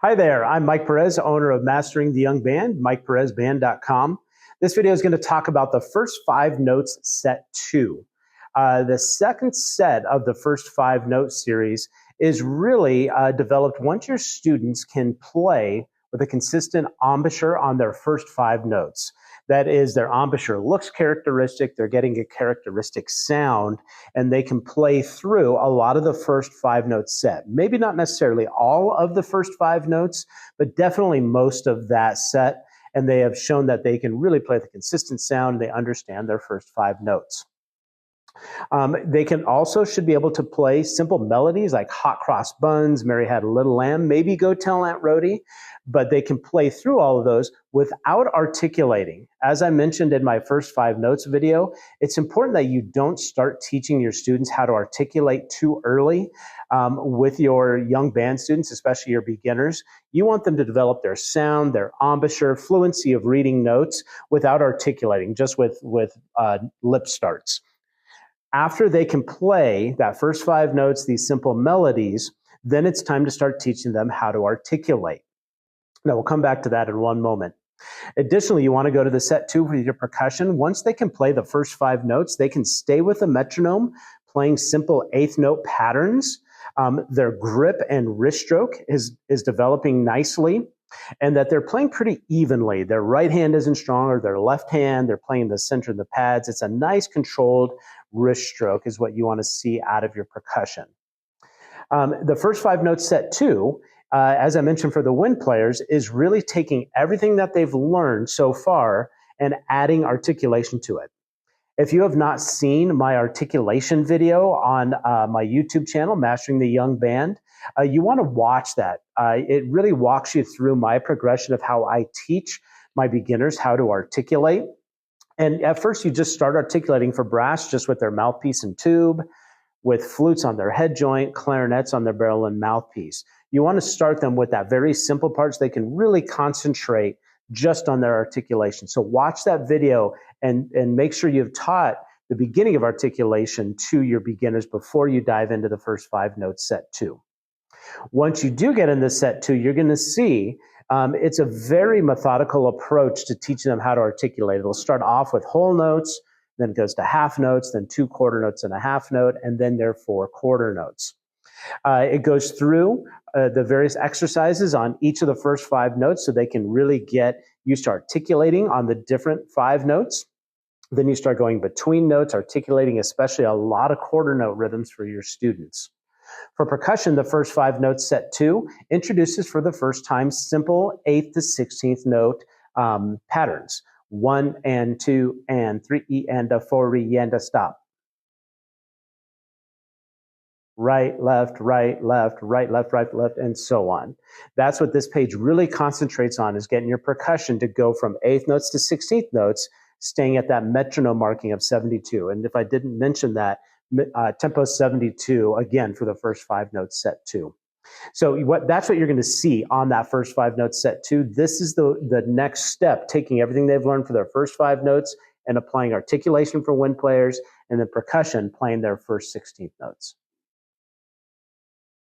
Hi there, I'm Mike Perez, owner of Mastering the Young Band, MikePerezBand.com. This video is going to talk about the first 5 notes set 2. The second set of the first 5 note series is really developed once your students can play with a consistent embouchure on their first 5 notes. That is, their embouchure looks characteristic, they're getting a characteristic sound, and they can play through a lot of the first 5 notes set. Maybe not necessarily all of the first 5 notes, but definitely most of that set. And they have shown that they can really play with a consistent sound, and they understand their first 5 notes. They can also should be able to play simple melodies like Hot Cross Buns, Mary Had a Little Lamb, maybe Go Tell Aunt Rhody, but they can play through all of those without articulating. As I mentioned in my first 5 notes video, it's important that you don't start teaching your students how to articulate too early with your young band students, especially your beginners. You want them to develop their sound, their embouchure, fluency of reading notes without articulating, just with lip starts. After they can play that first 5 notes, these simple melodies, then it's time to start teaching them how to articulate. Now, we'll come back to that in one moment. Additionally, you want to go to the set 2 with your percussion. Once they can play the first 5 notes, they can stay with the metronome, playing simple 8th note patterns. Their grip and wrist stroke is developing nicely, and that they're playing pretty evenly. Their right hand isn't stronger, their left hand, they're playing the center of the pads. It's a nice controlled wrist stroke is what you want to see out of your percussion. The first 5 notes set 2, as I mentioned for the wind players, is really taking everything that they've learned so far and adding articulation to it. If you have not seen my articulation video on my YouTube channel, Mastering the Young Band, you want to watch that. It really walks you through my progression of how I teach my beginners how to articulate. And at first, you just start articulating for brass just with their mouthpiece and tube, with flutes on their head joint, clarinets on their barrel and mouthpiece. You want to start them with that very simple part so they can really concentrate just on their articulation. So watch that video and make sure you've taught the beginning of articulation to your beginners before you dive into the first 5 notes set 2. Once you do get into set 2, you're going to see it's a very methodical approach to teaching them how to articulate. It'll start off with whole notes, then it goes to half notes, then 2 quarter notes and a half note, and then their 4 quarter notes. It goes through the various exercises on each of the first 5 notes so they can really get used to articulating on the different 5 notes. Then you start going between notes, articulating especially a lot of quarter note rhythms for your students. For percussion, the first 5 notes set 2 introduces for the first time simple 8th to 16th note patterns. 1 and 2 and 3 and a 4 and a stop. Right, left, right, left, right, left, right, left, and so on. That's what this page really concentrates on, is getting your percussion to go from 8th notes to 16th notes, staying at that metronome marking of 72. And if I didn't mention that, tempo 72, again, for the first 5 notes set 2. So that's what you're going to see on that first 5 notes set 2. This is the next step, taking everything they've learned for their first 5 notes and applying articulation for wind players, and then percussion playing their first 16th notes.